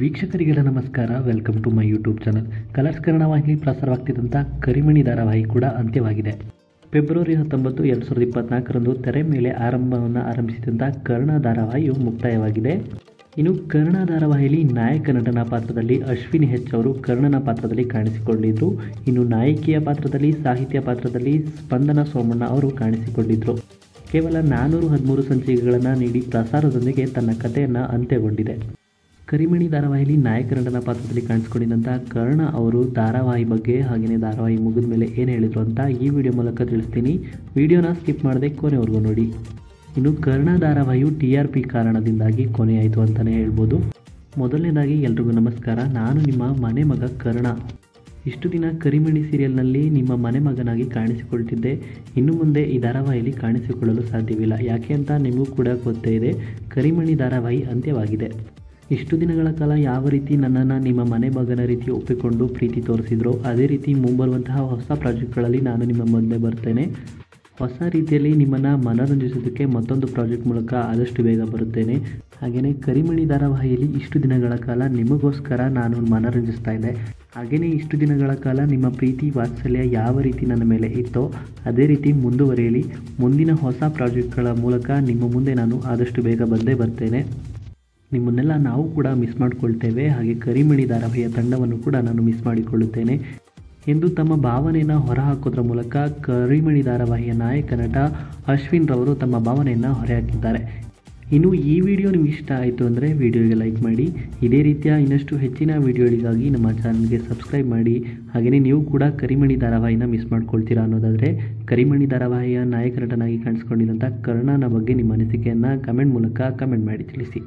ವೀಕ್ಷಕರಿಗೆಲ್ಲ ನಮಸ್ಕಾರ. Welcome to my YouTube channel. Colors Kannada ವಾಹಿನಿ ಪ್ರಸಾರವಾಗ್ತಿದ್ದಂಥ ಕರಿಮಣಿ ಧಾರಾವಾಹಿ ಕೂಡ ಅಂತ್ಯವಾಗಿದೆ. ಫೆಬ್ರವರಿ 19, 2024ರಂದು ತೆರೆ ಮೇಲೆ ಆರಂಭಿಸಿದಂಥ ಕರ್ಣ ಧಾರಾವಾಹಿಯು ಮುಕ್ತಾಯವಾಗಿದೆ. ಇನ್ನು ಕರ್ಣ ಧಾರಾವಾಹಿಯಲ್ಲಿ ನಾಯಕ ನಟನ ಪಾತ್ರದಲ್ಲಿ ಅಶ್ವಿನಿ ಹೆಚ್ ಅವರು ಕರ್ಣನ ಪಾತ್ರದಲ್ಲಿ ಕಾಣಿಸಿಕೊಂಡಿದ್ದರು. ಇನ್ನು ನಾಯಕಿಯ ಪಾತ್ರದಲ್ಲಿ, ಸಾಹಿತ್ಯ ಪಾತ್ರದಲ್ಲಿ ಸ್ಪಂದನ ಸೋಮಣ್ಣ ಅವರು ಕಾಣಿಸಿಕೊಂಡಿದ್ದರು. ಕೇವಲ 413 ಸಂಚಿಕೆಗಳನ್ನು ನೀಡಿ ಪ್ರಸಾರದೊಂದಿಗೆ ತನ್ನ ಕಥೆಯನ್ನು ಅಂತ್ಯಗೊಂಡಿದೆ. ಕರಿಮಣಿ ಧಾರಾವಾಹಿಯಲ್ಲಿ ನಾಯಕ ನಟನ ಪಾತ್ರದಲ್ಲಿ ಕಾಣಿಸಿಕೊಂಡಿದ್ದಂಥ ಕರ್ಣ ಅವರು ಧಾರಾವಾಹಿ ಬಗ್ಗೆ ಹಾಗೆಯೇ ಧಾರಾವಾಹಿ ಮುಗಿದ ಮೇಲೆ ಏನು ಹೇಳಿದರು ಅಂತ ಈ ವಿಡಿಯೋ ಮೂಲಕ ತಿಳಿಸ್ತೀನಿ. ವಿಡಿಯೋನ ಸ್ಕಿಪ್ ಮಾಡದೆ ಕೊನೆವರೆಗೂ ನೋಡಿ. ಇನ್ನು ಕರ್ಣ ಧಾರಾವಾಹಿಯು TRP ಕಾರಣದಿಂದಾಗಿ ಕೊನೆಯಾಯಿತು ಅಂತಲೇ ಹೇಳ್ಬೋದು. ಮೊದಲನೇದಾಗಿ ಎಲ್ರಿಗೂ ನಮಸ್ಕಾರ. ನಾನು ನಿಮ್ಮ ಮನೆ ಮಗ ಕರ್ಣ. ಇಷ್ಟು ದಿನ ಕರಿಮಣಿ ಸೀರಿಯಲ್ನಲ್ಲಿ ನಿಮ್ಮ ಮನೆ ಮಗನಾಗಿ ಕಾಣಿಸಿಕೊಳ್ತಿದ್ದೆ. ಇನ್ನು ಮುಂದೆ ಈ ಧಾರಾವಾಹಿಯಲ್ಲಿ ಕಾಣಿಸಿಕೊಳ್ಳಲು ಸಾಧ್ಯವಿಲ್ಲ. ಯಾಕೆ ಅಂತ ನಿಮಗೂ ಕೂಡ ಗೊತ್ತೇ ಇದೆ. ಕರಿಮಣಿ ಧಾರಾವಾಹಿ ಅಂತ್ಯವಾಗಿದೆ. ಇಷ್ಟು ದಿನಗಳ ಕಾಲ ಯಾವ ರೀತಿ ನನ್ನನ್ನು ನಿಮ್ಮ ಮನೆ ಮಗನ ರೀತಿ ಒಪ್ಪಿಕೊಂಡು ಪ್ರೀತಿ ತೋರಿಸಿದ್ರೋ ಅದೇ ರೀತಿ ಮುಂಬರುವಂತಹ ಹೊಸ ಪ್ರಾಜೆಕ್ಟ್ಗಳಲ್ಲಿ ನಾನು ನಿಮ್ಮ ಮುಂದೆ ಬರ್ತೇನೆ. ಹೊಸ ರೀತಿಯಲ್ಲಿ ನಿಮ್ಮನ್ನು ಮನರಂಜಿಸೋದಕ್ಕೆ ಮತ್ತೊಂದು ಪ್ರಾಜೆಕ್ಟ್ ಮೂಲಕ ಆದಷ್ಟು ಬೇಗ ಬರುತ್ತೇನೆ. ಹಾಗೆಯೇ ಕರಿಮಣಿ ಧಾರಾವಾಹಿಯಲ್ಲಿ ಇಷ್ಟು ದಿನಗಳ ಕಾಲ ನಿಮಗೋಸ್ಕರ ನಾನು ಮನರಂಜಿಸ್ತಾ ಇದ್ದೆ. ಹಾಗೆಯೇ ಇಷ್ಟು ದಿನಗಳ ಕಾಲ ನಿಮ್ಮ ಪ್ರೀತಿ ವಾತ್ಸಲ್ಯ ಯಾವ ರೀತಿ ನನ್ನ ಮೇಲೆ ಇತ್ತೋ ಅದೇ ರೀತಿ ಮುಂದುವರಿಯಲಿ. ಮುಂದಿನ ಹೊಸ ಪ್ರಾಜೆಕ್ಟ್ಗಳ ಮೂಲಕ ನಿಮ್ಮ ಮುಂದೆ ನಾನು ಆದಷ್ಟು ಬೇಗ ಬಂದೇ ಬರ್ತೇನೆ. ನಿಮ್ಮನ್ನೆಲ್ಲ ನಾವು ಕೂಡ ಮಿಸ್ ಮಾಡಿಕೊಳ್ತೇವೆ. ಹಾಗೆ ಕರಿಮಣಿ ಧಾರಾವಾಹಿಯ ತಂಡವನ್ನು ಕೂಡ ನಾನು ಮಿಸ್ ಮಾಡಿಕೊಳ್ಳುತ್ತೇನೆ ಎಂದು ತಮ್ಮ ಭಾವನೆಯನ್ನು ಹೊರಹಾಕೋದ್ರ ಮೂಲಕ ಕರಿಮಣಿ ಧಾರಾವಾಹಿಯ ನಾಯಕ ನಟ ಅಶ್ವಿನ್ ರವರು ತಮ್ಮ ಭಾವನೆಯನ್ನು ಹೊರಹಾಕಿದ್ದಾರೆ. ಇನ್ನು ಈ ವಿಡಿಯೋ ನಿಮ್ಗೆ ಇಷ್ಟ ಆಯಿತು ಅಂದರೆ ವಿಡಿಯೋಗೆ ಲೈಕ್ ಮಾಡಿ. ಇದೇ ರೀತಿಯ ಇನ್ನಷ್ಟು ಹೆಚ್ಚಿನ ವಿಡಿಯೋಗಳಿಗಾಗಿ ನಮ್ಮ ಚಾನಲ್ಗೆ ಸಬ್ಸ್ಕ್ರೈಬ್ ಮಾಡಿ. ಹಾಗೆಯೇ ನೀವು ಕೂಡ ಕರಿಮಣಿ ಧಾರಾವಾಹಿನ ಮಿಸ್ ಮಾಡ್ಕೊಳ್ತೀರಾ ಅನ್ನೋದಾದರೆ ಕರಿಮಣಿ ಧಾರಾವಾಹಿಯ ನಾಯಕ ನಟನಾಗಿ ಕಾಣಿಸ್ಕೊಂಡಿದ್ದಂಥ ಕರ್ಣನ ಬಗ್ಗೆ ನಿಮ್ಮ ಅನಿಸಿಕೆಯನ್ನು ಕಮೆಂಟ್ ಮೂಲಕ ಕಮೆಂಟ್ ಮಾಡಿ ತಿಳಿಸಿ.